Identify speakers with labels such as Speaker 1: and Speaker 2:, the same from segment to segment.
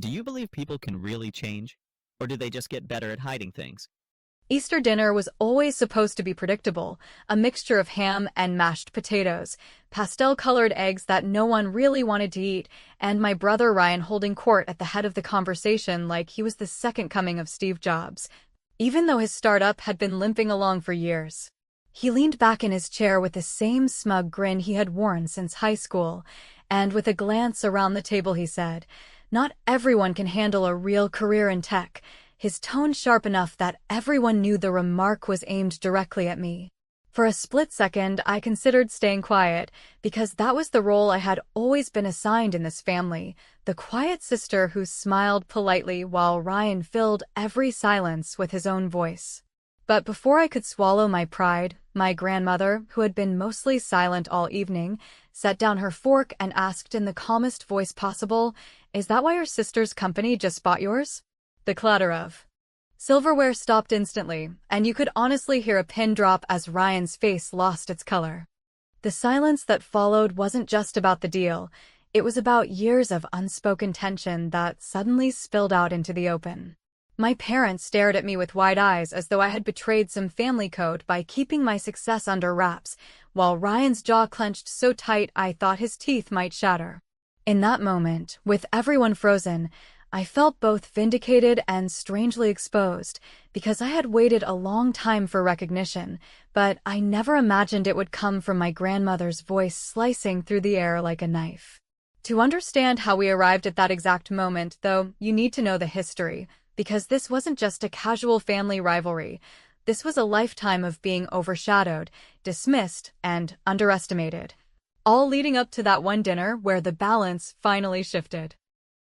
Speaker 1: Do you believe people can really change? Or do they just get better at hiding things?
Speaker 2: Easter dinner was always supposed to be predictable, a mixture of ham and mashed potatoes, pastel-colored eggs that no one really wanted to eat, and my brother Ryan holding court at the head of the conversation like he was the second coming of Steve Jobs, even though his startup had been limping along for years. He leaned back in his chair with the same smug grin he had worn since high school, and with a glance around the table he said, "Not everyone can handle a real career in tech," his tone sharp enough that everyone knew the remark was aimed directly at me. For a split second, I considered staying quiet, because that was the role I had always been assigned in this family, the quiet sister who smiled politely while Ryan filled every silence with his own voice. But before I could swallow my pride, my grandmother, who had been mostly silent all evening, set down her fork and asked in the calmest voice possible, "Is that why your sister's company just bought yours?" The clatter of silverware stopped instantly, and you could honestly hear a pin drop as Ryan's face lost its color. The silence that followed wasn't just about the deal, it was about years of unspoken tension that suddenly spilled out into the open. My parents stared at me with wide eyes as though I had betrayed some family code by keeping my success under wraps, while Ryan's jaw clenched so tight I thought his teeth might shatter. In that moment, with everyone frozen, I felt both vindicated and strangely exposed, because I had waited a long time for recognition, but I never imagined it would come from my grandmother's voice slicing through the air like a knife. To understand how we arrived at that exact moment, though, you need to know the history, because this wasn't just a casual family rivalry. This was a lifetime of being overshadowed, dismissed, and underestimated. All leading up to that one dinner where the balance finally shifted.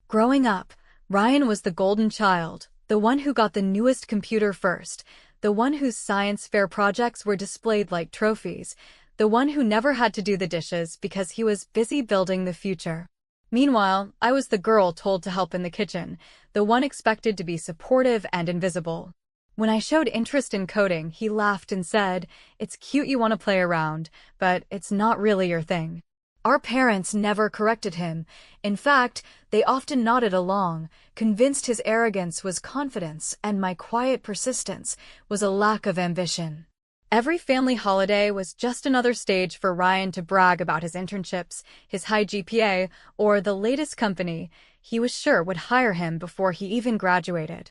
Speaker 2: Growing up, Ryan was the golden child, the one who got the newest computer first, the one whose science fair projects were displayed like trophies, the one who never had to do the dishes because he was busy building the future. Meanwhile, I was the girl told to help in the kitchen, the one expected to be supportive and invisible. When I showed interest in coding, he laughed and said, "It's cute you want to play around, but it's not really your thing." Our parents never corrected him. In fact, they often nodded along, convinced his arrogance was confidence and my quiet persistence was a lack of ambition. Every family holiday was just another stage for Ryan to brag about his internships, his high GPA, or the latest company he was sure would hire him before he even graduated.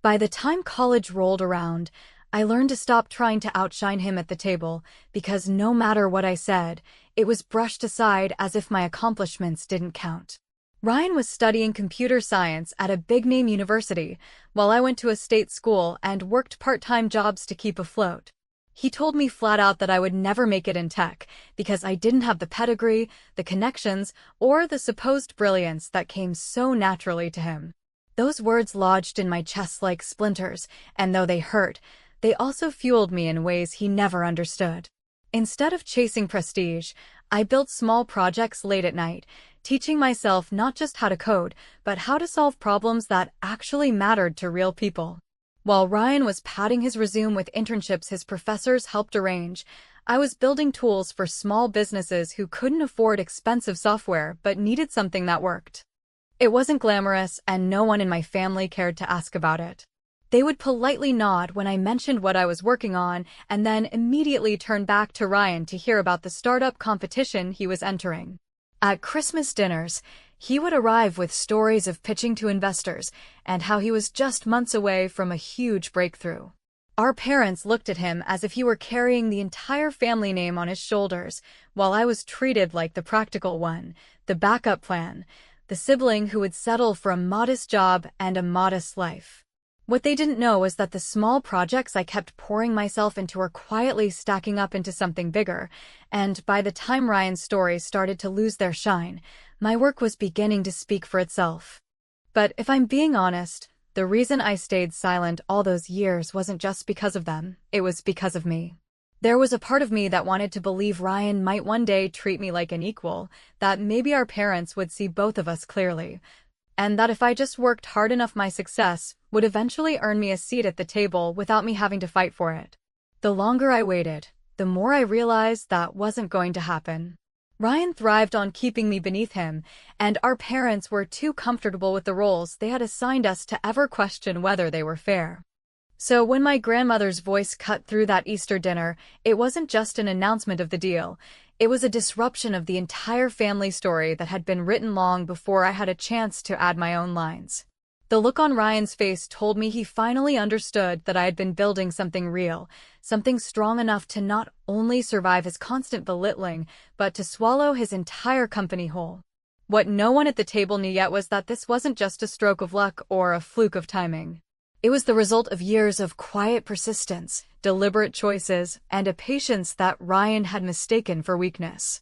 Speaker 2: By the time college rolled around, I learned to stop trying to outshine him at the table, because no matter what I said, it was brushed aside as if my accomplishments didn't count. Ryan was studying computer science at a big-name university, while I went to a state school and worked part-time jobs to keep afloat. He told me flat out that I would never make it in tech, because I didn't have the pedigree, the connections, or the supposed brilliance that came so naturally to him. Those words lodged in my chest like splinters, and though they hurt, they also fueled me in ways he never understood. Instead of chasing prestige, I built small projects late at night, teaching myself not just how to code, but how to solve problems that actually mattered to real people. While Ryan was padding his resume with internships his professors helped arrange, I was building tools for small businesses who couldn't afford expensive software but needed something that worked. It wasn't glamorous, and no one in my family cared to ask about it. They would politely nod when I mentioned what I was working on, and then immediately turn back to Ryan to hear about the startup competition he was entering. At Christmas dinners, he would arrive with stories of pitching to investors and how he was just months away from a huge breakthrough. Our parents looked at him as if he were carrying the entire family name on his shoulders, while I was treated like the practical one, the backup plan, the sibling who would settle for a modest job and a modest life. What they didn't know was that the small projects I kept pouring myself into were quietly stacking up into something bigger, and by the time Ryan's stories started to lose their shine, my work was beginning to speak for itself. But if I'm being honest, the reason I stayed silent all those years wasn't just because of them, it was because of me. There was a part of me that wanted to believe Ryan might one day treat me like an equal, that maybe our parents would see both of us clearly, and that if I just worked hard enough my success would eventually earn me a seat at the table without me having to fight for it. The longer I waited, the more I realized that wasn't going to happen. Ryan thrived on keeping me beneath him, and our parents were too comfortable with the roles they had assigned us to ever question whether they were fair. So when my grandmother's voice cut through that Easter dinner, it wasn't just an announcement of the deal. It was a disruption of the entire family story that had been written long before I had a chance to add my own lines. The look on Ryan's face told me he finally understood that I had been building something real, something strong enough to not only survive his constant belittling, but to swallow his entire company whole. What no one at the table knew yet was that this wasn't just a stroke of luck or a fluke of timing. It was the result of years of quiet persistence, deliberate choices, and a patience that Ryan had mistaken for weakness.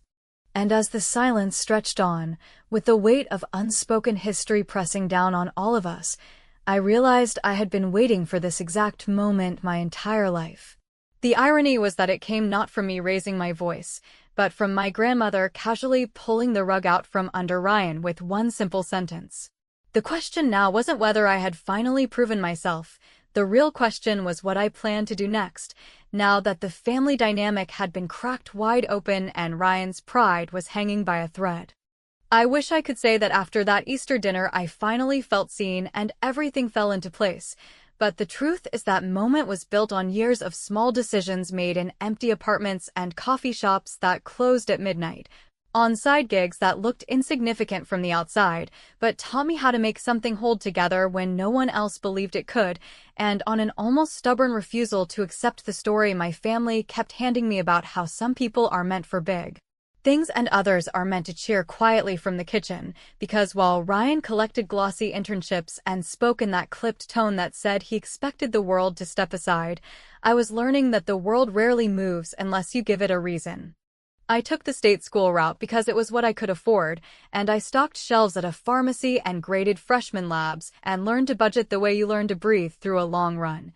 Speaker 2: And as the silence stretched on, with the weight of unspoken history pressing down on all of us, I realized I had been waiting for this exact moment my entire life. The irony was that it came not from me raising my voice, but from my grandmother casually pulling the rug out from under Ryan with one simple sentence. The question now wasn't whether I had finally proven myself. The real question was what I planned to do next, now that the family dynamic had been cracked wide open and Ryan's pride was hanging by a thread. I wish I could say that after that Easter dinner I finally felt seen and everything fell into place, but the truth is that moment was built on years of small decisions made in empty apartments and coffee shops that closed at midnight, on side gigs that looked insignificant from the outside, but taught me how to make something hold together when no one else believed it could, and on an almost stubborn refusal to accept the story my family kept handing me about how some people are meant for big things and others are meant to cheer quietly from the kitchen, because while Ryan collected glossy internships and spoke in that clipped tone that said he expected the world to step aside, I was learning that the world rarely moves unless you give it a reason. I took the state school route because it was what I could afford, and I stocked shelves at a pharmacy and graded freshman labs and learned to budget the way you learn to breathe through a long run.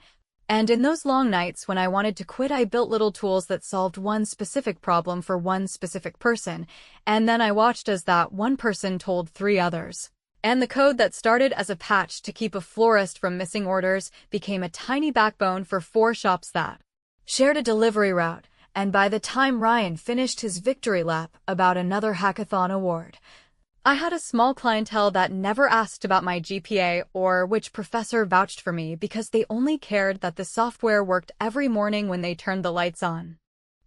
Speaker 2: And in those long nights when I wanted to quit, I built little tools that solved one specific problem for one specific person, and then I watched as that one person told 3 others. And the code that started as a patch to keep a florist from missing orders became a tiny backbone for 4 shops that shared a delivery route. And by the time Ryan finished his victory lap about another hackathon award, I had a small clientele that never asked about my GPA or which professor vouched for me because they only cared that the software worked every morning when they turned the lights on.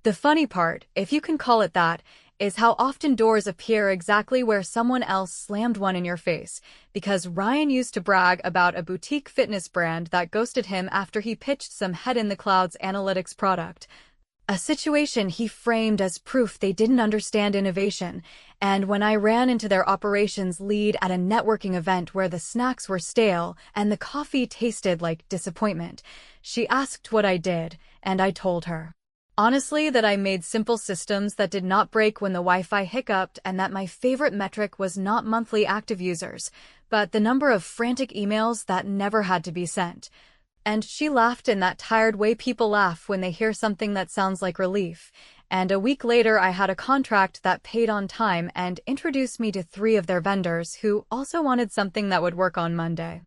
Speaker 2: The funny part, if you can call it that, is how often doors appear exactly where someone else slammed one in your face, because Ryan used to brag about a boutique fitness brand that ghosted him after he pitched some head-in-the-clouds analytics product. A situation he framed as proof they didn't understand innovation, and when I ran into their operations lead at a networking event where the snacks were stale and the coffee tasted like disappointment, she asked what I did, and I told her. Honestly, that I made simple systems that did not break when the Wi-Fi hiccuped, and that my favorite metric was not monthly active users, but the number of frantic emails that never had to be sent. And she laughed in that tired way people laugh when they hear something that sounds like relief. And a week later, I had a contract that paid on time and introduced me to 3 of their vendors who also wanted something that would work on Monday.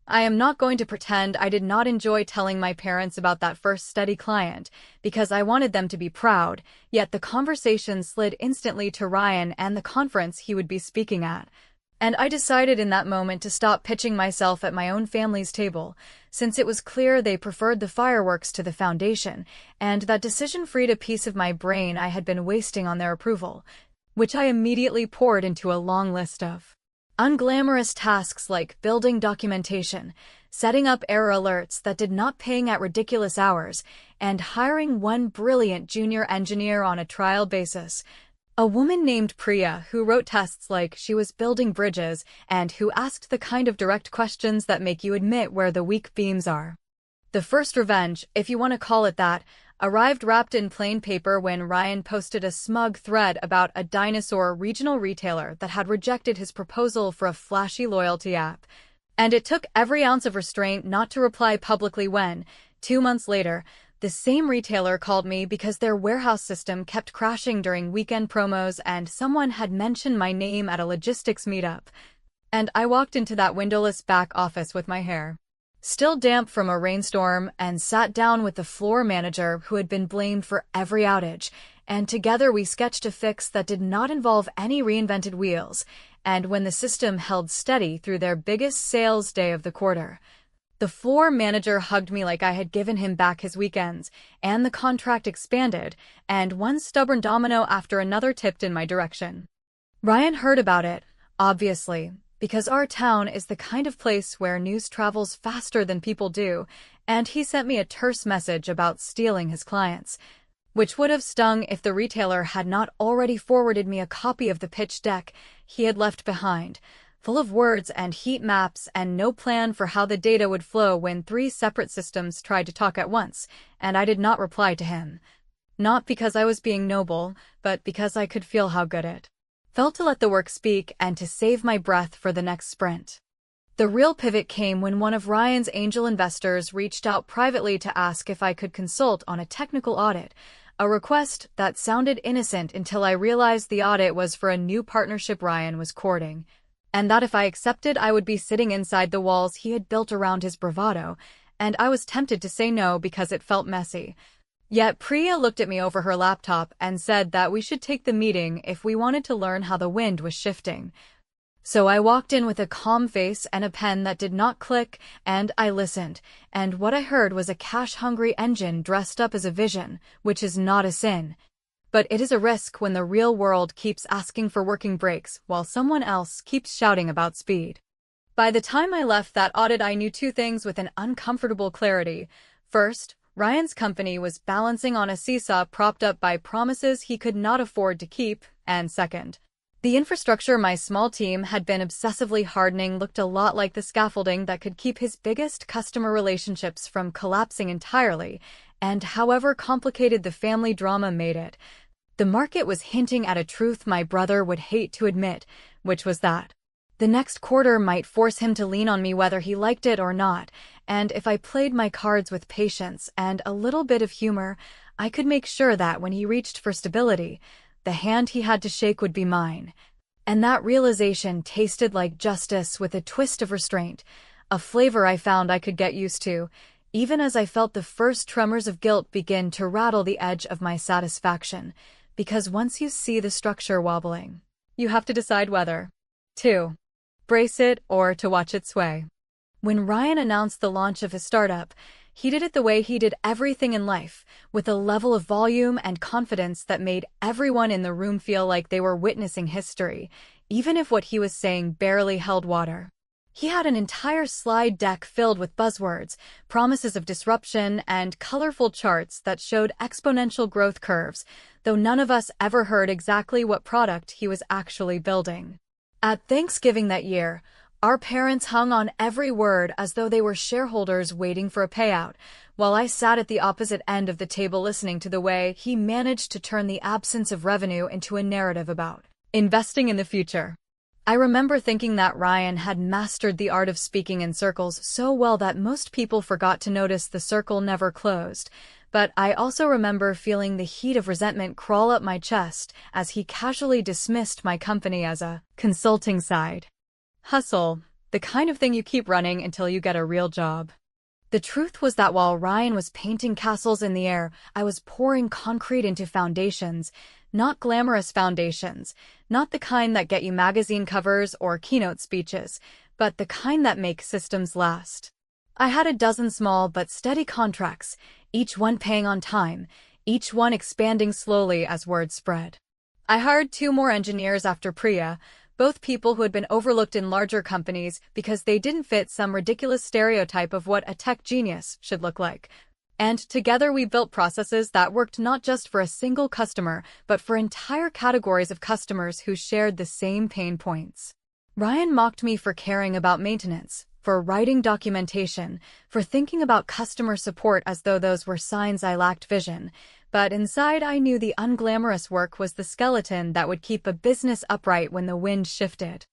Speaker 2: I am not going to pretend I did not enjoy telling my parents about that first steady client, because I wanted them to be proud, yet the conversation slid instantly to Ryan and the conference he would be speaking at. And I decided in that moment to stop pitching myself at my own family's table, since it was clear they preferred the fireworks to the foundation, and that decision freed a piece of my brain I had been wasting on their approval, which I immediately poured into a long list of unglamorous tasks like building documentation, setting up error alerts that did not ping at ridiculous hours, and hiring one brilliant junior engineer on a trial basis. A woman named Priya who wrote tests like she was building bridges and who asked the kind of direct questions that make you admit where the weak beams are. The first revenge, if you want to call it that, arrived wrapped in plain paper when Ryan posted a smug thread about a dinosaur regional retailer that had rejected his proposal for a flashy loyalty app. And it took every ounce of restraint not to reply publicly when, 2 months later, the same retailer called me because their warehouse system kept crashing during weekend promos and someone had mentioned my name at a logistics meetup. And I walked into that windowless back office with my hair still damp from a rainstorm and sat down with the floor manager who had been blamed for every outage, and together we sketched a fix that did not involve any reinvented wheels, and when the system held steady through their biggest sales day of the quarter. The floor manager hugged me like I had given him back his weekends, and the contract expanded, and one stubborn domino after another tipped in my direction. Ryan heard about it, obviously, because our town is the kind of place where news travels faster than people do, and he sent me a terse message about stealing his clients, which would have stung if the retailer had not already forwarded me a copy of the pitch deck he had left behind, full of words and heat maps and no plan for how the data would flow when 3 separate systems tried to talk at once, and I did not reply to him. Not because I was being noble, but because I could feel how good it felt to let the work speak and to save my breath for the next sprint. The real pivot came when one of Ryan's angel investors reached out privately to ask if I could consult on a technical audit, a request that sounded innocent until I realized the audit was for a new partnership Ryan was courting, and that if I accepted I would be sitting inside the walls he had built around his bravado, and I was tempted to say no because it felt messy. Yet Priya looked at me over her laptop and said that we should take the meeting if we wanted to learn how the wind was shifting. So I walked in with a calm face and a pen that did not click, and I listened, and what I heard was a cash-hungry engine dressed up as a vision, which is not a sin. But it is a risk when the real world keeps asking for working brakes while someone else keeps shouting about speed. By the time I left that audit, I knew 2 things with an uncomfortable clarity. First, Ryan's company was balancing on a seesaw propped up by promises he could not afford to keep, and second, the infrastructure my small team had been obsessively hardening looked a lot like the scaffolding that could keep his biggest customer relationships from collapsing entirely, and however complicated the family drama made it, the market was hinting at a truth my brother would hate to admit, which was that the next quarter might force him to lean on me whether he liked it or not, and if I played my cards with patience and a little bit of humor, I could make sure that when he reached for stability, the hand he had to shake would be mine. And that realization tasted like justice with a twist of restraint, a flavor I found I could get used to, even as I felt the first tremors of guilt begin to rattle the edge of my satisfaction, because once you see the structure wobbling, you have to decide whether to brace it or to watch it sway. When Ryan announced the launch of his startup, he did it the way he did everything in life, with a level of volume and confidence that made everyone in the room feel like they were witnessing history, even if what he was saying barely held water. He had an entire slide deck filled with buzzwords, promises of disruption, and colorful charts that showed exponential growth curves, though none of us ever heard exactly what product he was actually building. At Thanksgiving that year, our parents hung on every word as though they were shareholders waiting for a payout, while I sat at the opposite end of the table listening to the way he managed to turn the absence of revenue into a narrative about investing in the future. I remember thinking that Ryan had mastered the art of speaking in circles so well that most people forgot to notice the circle never closed, but I also remember feeling the heat of resentment crawl up my chest as he casually dismissed my company as a consulting side hustle, the kind of thing you keep running until you get a real job. The truth was that while Ryan was painting castles in the air, I was pouring concrete into foundations, not glamorous foundations, not the kind that get you magazine covers or keynote speeches, but the kind that make systems last. I had a dozen small but steady contracts, each one paying on time, each one expanding slowly as word spread. I hired 2 more engineers after Priya, both people who had been overlooked in larger companies because they didn't fit some ridiculous stereotype of what a tech genius should look like. And together we built processes that worked not just for a single customer, but for entire categories of customers who shared the same pain points. Ryan mocked me for caring about maintenance, for writing documentation, for thinking about customer support as though those were signs I lacked vision. But inside I knew the unglamorous work was the skeleton that would keep a business upright when the wind shifted.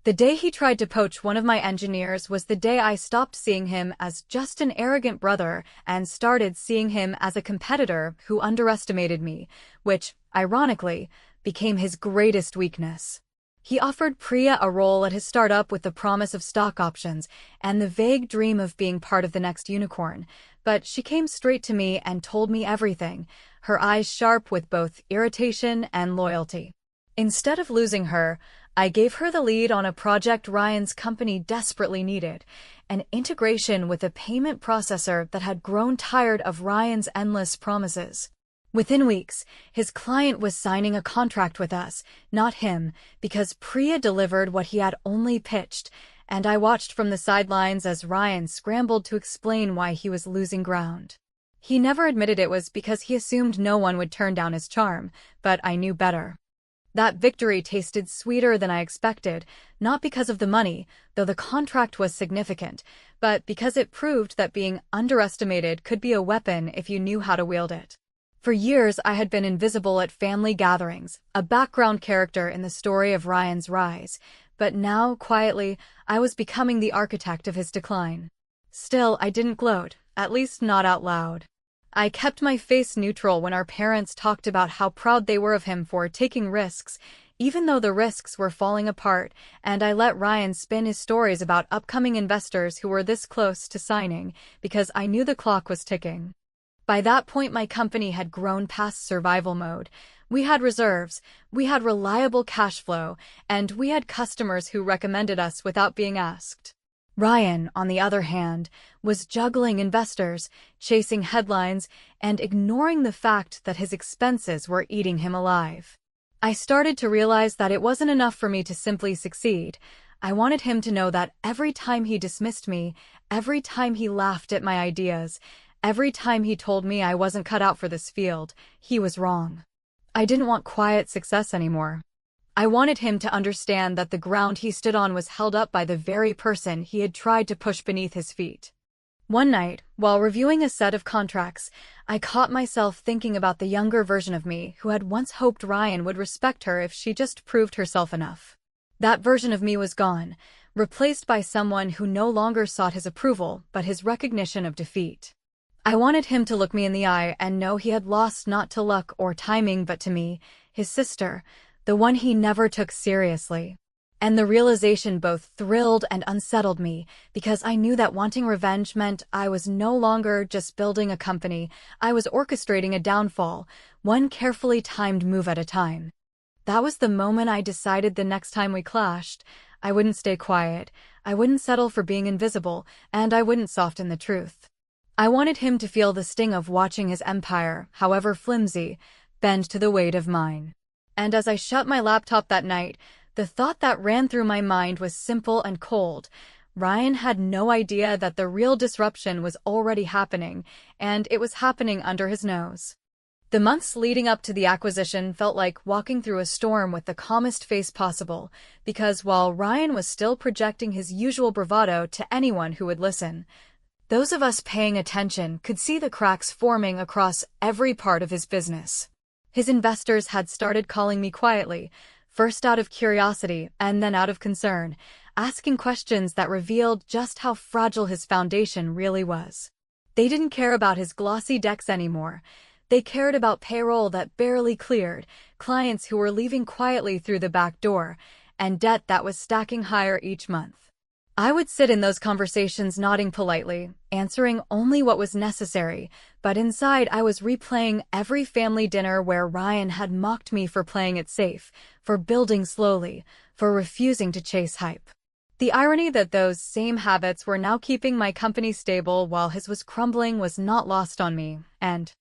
Speaker 2: The day he tried to poach one of my engineers was the day I stopped seeing him as just an arrogant brother and started seeing him as a competitor who underestimated me, which, ironically, became his greatest weakness. He offered Priya a role at his startup with the promise of stock options and the vague dream of being part of the next unicorn, but she came straight to me and told me everything, her eyes sharp with both irritation and loyalty. Instead of losing her, I gave her the lead on a project Ryan's company desperately needed, an integration with a payment processor that had grown tired of Ryan's endless promises. Within weeks, his client was signing a contract with us, not him, because Priya delivered what he had only pitched, and I watched from the sidelines as Ryan scrambled to explain why he was losing ground. He never admitted it was because he assumed no one would turn down his charm, but I knew better. That victory tasted sweeter than I expected, not because of the money, though the contract was significant, but because it proved that being underestimated could be a weapon if you knew how to wield it. For years, I had been invisible at family gatherings, a background character in the story of Ryan's rise, but now, quietly, I was becoming the architect of his decline. Still, I didn't gloat, at least not out loud. I kept my face neutral when our parents talked about how proud they were of him for taking risks, even though the risks were falling apart, and I let Ryan spin his stories about upcoming investors who were this close to signing, because I knew the clock was ticking. By that point, my company had grown past survival mode. We had reserves, we had reliable cash flow, and we had customers who recommended us without being asked. Ryan, on the other hand, was juggling investors, chasing headlines, and ignoring the fact that his expenses were eating him alive. I started to realize that it wasn't enough for me to simply succeed. I wanted him to know that every time he dismissed me, every time he laughed at my ideas, every time he told me I wasn't cut out for this field, he was wrong. I didn't want quiet success anymore. I wanted him to understand that the ground he stood on was held up by the very person he had tried to push beneath his feet. One night, while reviewing a set of contracts, I caught myself thinking about the younger version of me who had once hoped Ryan would respect her if she just proved herself enough. That version of me was gone, replaced by someone who no longer sought his approval but his recognition of defeat. I wanted him to look me in the eye and know he had lost not to luck or timing but to me, his sister, the one he never took seriously. And the realization both thrilled and unsettled me, because I knew that wanting revenge meant I was no longer just building a company, I was orchestrating a downfall, one carefully timed move at a time. That was the moment I decided the next time we clashed, I wouldn't stay quiet, I wouldn't settle for being invisible, and I wouldn't soften the truth. I wanted him to feel the sting of watching his empire, however flimsy, bend to the weight of mine. And as I shut my laptop that night, the thought that ran through my mind was simple and cold. Ryan had no idea that the real disruption was already happening, and it was happening under his nose. The months leading up to the acquisition felt like walking through a storm with the calmest face possible, because while Ryan was still projecting his usual bravado to anyone who would listen, those of us paying attention could see the cracks forming across every part of his business. His investors had started calling me quietly, first out of curiosity and then out of concern, asking questions that revealed just how fragile his foundation really was. They didn't care about his glossy decks anymore. They cared about payroll that barely cleared, clients who were leaving quietly through the back door, and debt that was stacking higher each month. I would sit in those conversations nodding politely, answering only what was necessary, but inside I was replaying every family dinner where Ryan had mocked me for playing it safe, for building slowly, for refusing to chase hype. The irony that those same habits were now keeping my company stable while his was crumbling was not lost on me, and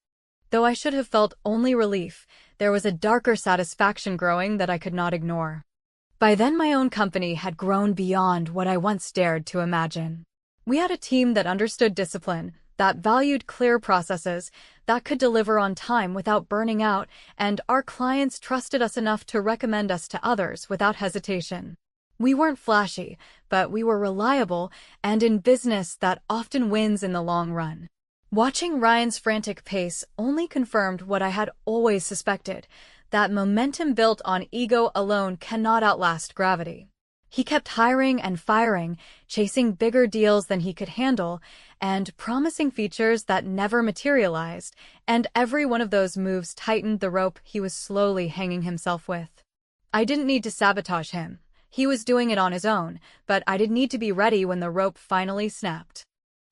Speaker 2: though I should have felt only relief, there was a darker satisfaction growing that I could not ignore. By then my own company had grown beyond what I once dared to imagine. We had a team that understood discipline, that valued clear processes, that could deliver on time without burning out, and our clients trusted us enough to recommend us to others without hesitation. We weren't flashy, but we were reliable, and in business that often wins in the long run. Watching Ryan's frantic pace only confirmed what I had always suspected, that momentum built on ego alone cannot outlast gravity. He kept hiring and firing, chasing bigger deals than he could handle, and promising features that never materialized, and every one of those moves tightened the rope he was slowly hanging himself with. I didn't need to sabotage him. He was doing it on his own, but I did need to be ready when the rope finally snapped.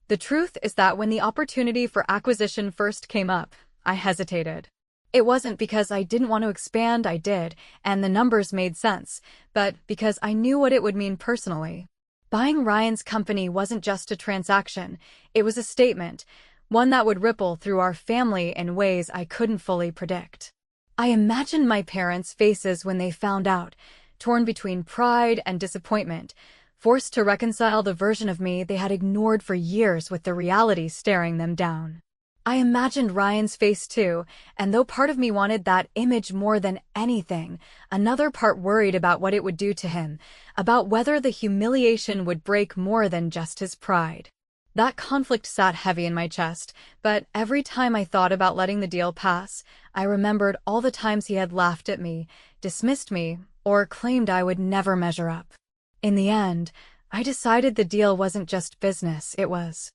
Speaker 2: The truth is that when the opportunity for acquisition first came up, I hesitated. It wasn't because I didn't want to expand, I did, and the numbers made sense, but because I knew what it would mean personally. Buying Ryan's company wasn't just a transaction, it was a statement, one that would ripple through our family in ways I couldn't fully predict. I imagined my parents' faces when they found out, torn between pride and disappointment, forced to reconcile the version of me they had ignored for years with the reality staring them down. I imagined Ryan's face too, and though part of me wanted that image more than anything, another part worried about what it would do to him, about whether the humiliation would break more than just his pride. That conflict sat heavy in my chest, but every time I thought about letting the deal pass, I remembered all the times he had laughed at me, dismissed me, or claimed I would never measure up. In the end, I decided the deal wasn't just business, it was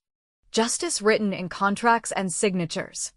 Speaker 2: justice written in contracts and signatures.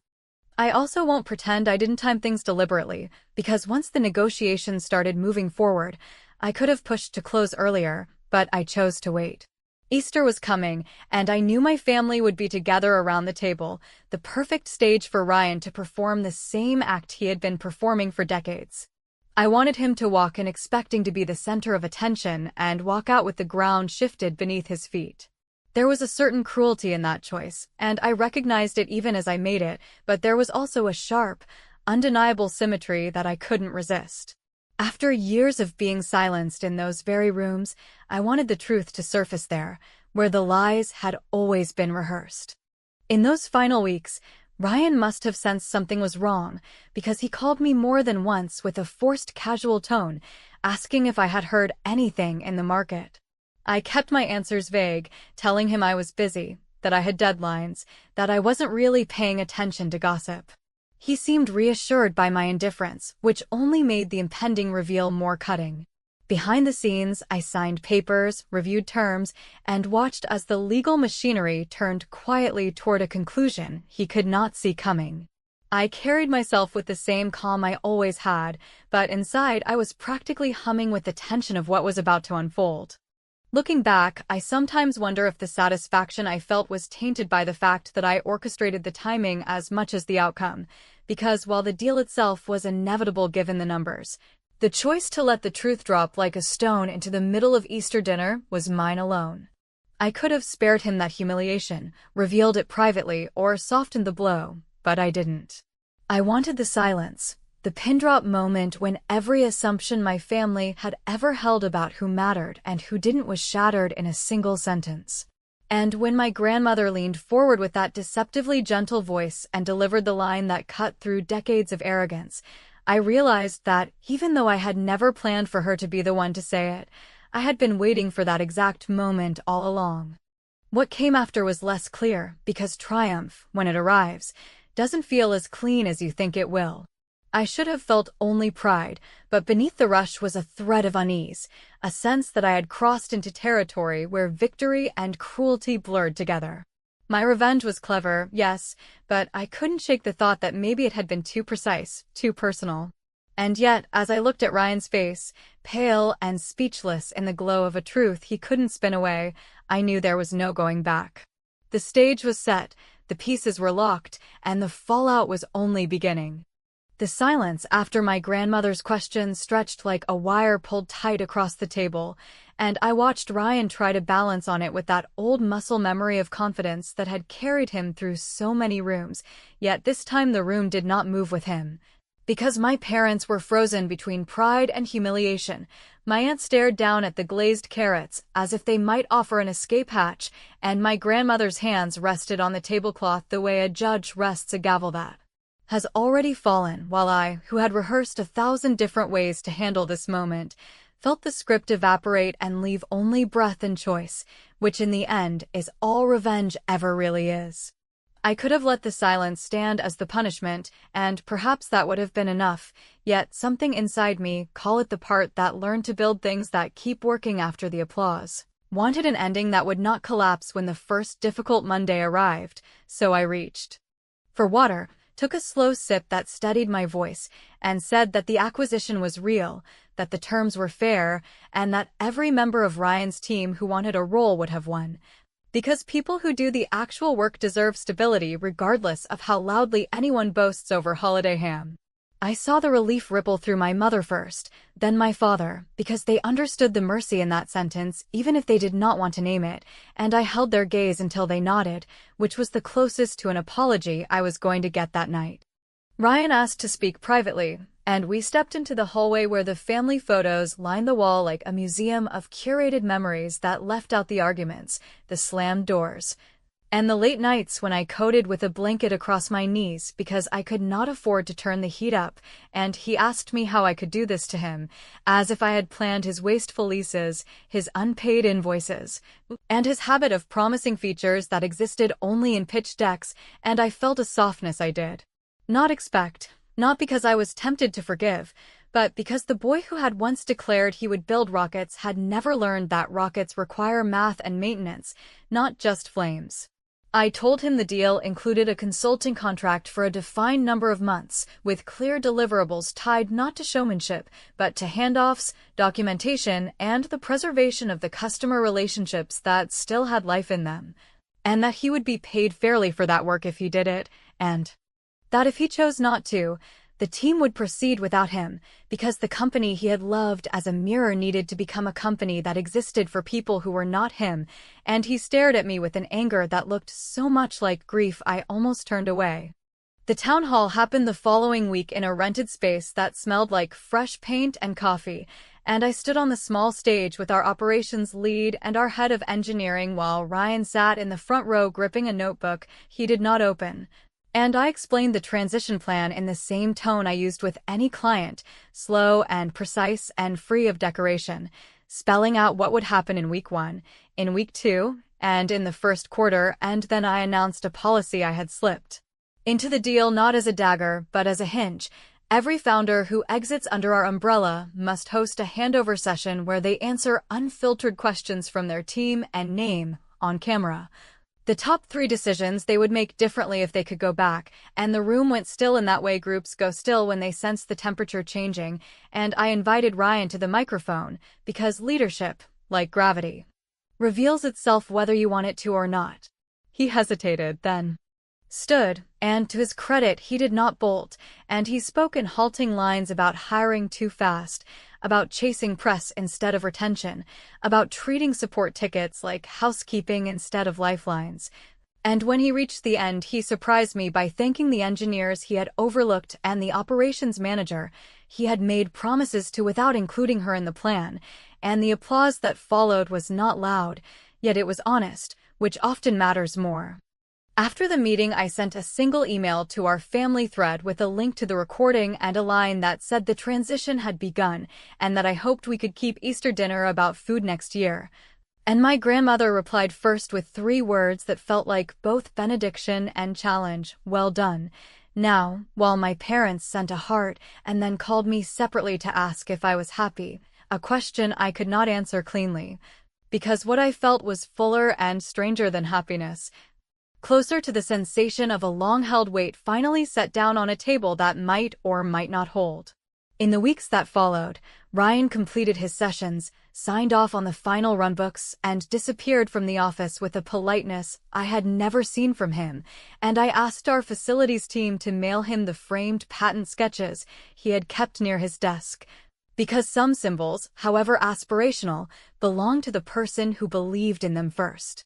Speaker 2: I also won't pretend I didn't time things deliberately, because once the negotiations started moving forward, I could have pushed to close earlier, but I chose to wait. Easter was coming, and I knew my family would be together around the table, the perfect stage for Ryan to perform the same act he had been performing for decades. I wanted him to walk in expecting to be the center of attention and walk out with the ground shifted beneath his feet. There was a certain cruelty in that choice, and I recognized it even as I made it, but there was also a sharp, undeniable symmetry that I couldn't resist. After years of being silenced in those very rooms, I wanted the truth to surface there, where the lies had always been rehearsed. In those final weeks, Ryan must have sensed something was wrong, because he called me more than once with a forced casual tone, asking if I had heard anything in the market. I kept my answers vague, telling him I was busy, that I had deadlines, that I wasn't really paying attention to gossip. He seemed reassured by my indifference, which only made the impending reveal more cutting. Behind the scenes, I signed papers, reviewed terms, and watched as the legal machinery turned quietly toward a conclusion he could not see coming. I carried myself with the same calm I always had, but inside I was practically humming with the tension of what was about to unfold. Looking back, I sometimes wonder if the satisfaction I felt was tainted by the fact that I orchestrated the timing as much as the outcome, because while the deal itself was inevitable given the numbers, the choice to let the truth drop like a stone into the middle of Easter dinner was mine alone. I could have spared him that humiliation, revealed it privately, or softened the blow, but I didn't. I wanted the silence, the pin drop moment when every assumption my family had ever held about who mattered and who didn't was shattered in a single sentence. And when my grandmother leaned forward with that deceptively gentle voice and delivered the line that cut through decades of arrogance, I realized that, even though I had never planned for her to be the one to say it, I had been waiting for that exact moment all along. What came after was less clear, because triumph, when it arrives, doesn't feel as clean as you think it will. I should have felt only pride, but beneath the rush was a thread of unease, a sense that I had crossed into territory where victory and cruelty blurred together. My revenge was clever, yes, but I couldn't shake the thought that maybe it had been too precise, too personal. And yet, as I looked at Ryan's face, pale and speechless in the glow of a truth he couldn't spin away, I knew there was no going back. The stage was set, the pieces were locked, and the fallout was only beginning. The silence after my grandmother's question stretched like a wire pulled tight across the table, and I watched Ryan try to balance on it with that old muscle memory of confidence that had carried him through so many rooms, yet this time the room did not move with him. Because my parents were frozen between pride and humiliation, my aunt stared down at the glazed carrots as if they might offer an escape hatch, and my grandmother's hands rested on the tablecloth the way a judge rests a gavel that has already fallen, while I, who had rehearsed 1,000 different ways to handle this moment, felt the script evaporate and leave only breath and choice, which in the end is all revenge ever really is. I could have let the silence stand as the punishment, and perhaps that would have been enough, yet something inside me, call it the part that learned to build things that keep working after the applause, wanted an ending that would not collapse when the first difficult Monday arrived, so I reached for water, took a slow sip that steadied my voice, and said that the acquisition was real, that the terms were fair, and that every member of Ryan's team who wanted a role would have one. Because people who do the actual work deserve stability regardless of how loudly anyone boasts over holiday ham. I saw the relief ripple through my mother first, then my father, because they understood the mercy in that sentence even if they did not want to name it, and I held their gaze until they nodded, which was the closest to an apology I was going to get that night. Ryan asked to speak privately, and we stepped into the hallway where the family photos lined the wall like a museum of curated memories that left out the arguments, the slammed doors, and the late nights when I coded with a blanket across my knees because I could not afford to turn the heat up, and he asked me how I could do this to him, as if I had planned his wasteful leases, his unpaid invoices, and his habit of promising features that existed only in pitch decks, and I felt a softness I did not expect. Not because I was tempted to forgive, but because the boy who had once declared he would build rockets had never learned that rockets require math and maintenance, not just flames. I told him the deal included a consulting contract for a defined number of months, with clear deliverables tied not to showmanship, but to handoffs, documentation, and the preservation of the customer relationships that still had life in them. And that he would be paid fairly for that work if he did it, and that if he chose not to, the team would proceed without him, because the company he had loved as a mirror needed to become a company that existed for people who were not him, and he stared at me with an anger that looked so much like grief I almost turned away. The town hall happened the following week in a rented space that smelled like fresh paint and coffee, and I stood on the small stage with our operations lead and our head of engineering while Ryan sat in the front row gripping a notebook he did not open. And I explained the transition plan in the same tone I used with any client, slow and precise and free of decoration, spelling out what would happen in week 1, in week 2, and in the first quarter, and then I announced a policy I had slipped into the deal not as a dagger, but as a hinge. Every founder who exits under our umbrella must host a handover session where they answer unfiltered questions from their team and name on camera. The top 3 decisions they would make differently if they could go back, and the room went still in that way groups go still when they sense the temperature changing, and I invited Ryan to the microphone, because leadership, like gravity, reveals itself whether you want it to or not. He hesitated, then stood, and to his credit he did not bolt, and he spoke in halting lines about hiring too fast, about chasing press instead of retention, about treating support tickets like housekeeping instead of lifelines. And when he reached the end, he surprised me by thanking the engineers he had overlooked and the operations manager he had made promises to without including her in the plan, and the applause that followed was not loud, yet it was honest, which often matters more. After the meeting, I sent a single email to our family thread with a link to the recording and a line that said the transition had begun and that I hoped we could keep Easter dinner about food next year. And my grandmother replied first with 3 words that felt like both benediction and challenge: well done. Now, while my parents sent a heart and then called me separately to ask if I was happy, a question I could not answer cleanly, because what I felt was fuller and stranger than happiness, closer to the sensation of a long-held weight finally set down on a table that might or might not hold. In the weeks that followed, Ryan completed his sessions, signed off on the final runbooks, and disappeared from the office with a politeness I had never seen from him, and I asked our facilities team to mail him the framed patent sketches he had kept near his desk, because some symbols, however aspirational, belong to the person who believed in them first.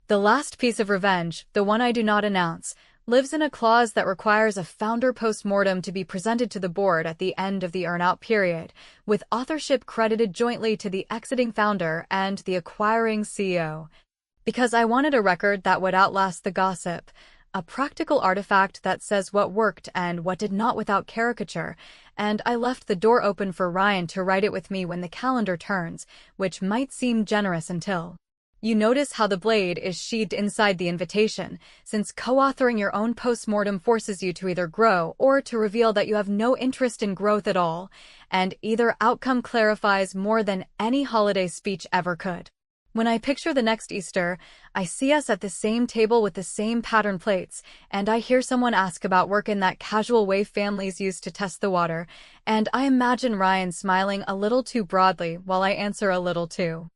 Speaker 2: The last piece of revenge, the one I do not announce, lives in a clause that requires a founder post-mortem to be presented to the board at the end of the earn-out period, with authorship credited jointly to the exiting founder and the acquiring CEO. Because I wanted a record that would outlast the gossip, a practical artifact that says what worked and what did not without caricature, and I left the door open for Ryan to write it with me when the calendar turns, which might seem generous until you notice how the blade is sheathed inside the invitation, since co-authoring your own post-mortem forces you to either grow or to reveal that you have no interest in growth at all, and either outcome clarifies more than any holiday speech ever could. When I picture the next Easter, I see us at the same table with the same pattern plates, and I hear someone ask about work in that casual way families use to test the water, and I imagine Ryan smiling a little too broadly while I answer a little too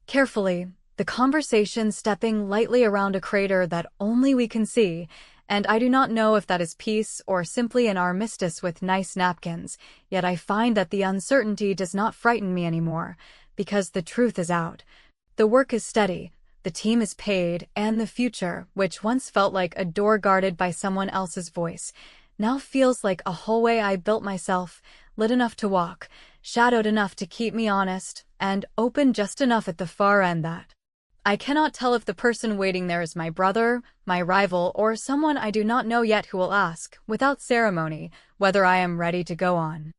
Speaker 2: carefully. The conversation stepping lightly around a crater that only we can see, and I do not know if that is peace or simply an armistice with nice napkins, yet I find that the uncertainty does not frighten me anymore, because the truth is out. The work is steady, the team is paid, and the future, which once felt like a door guarded by someone else's voice, now feels like a hallway I built myself, lit enough to walk, shadowed enough to keep me honest, and open just enough at the far end that I cannot tell if the person waiting there is my brother, my rival, or someone I do not know yet who will ask, without ceremony, whether I am ready to go on.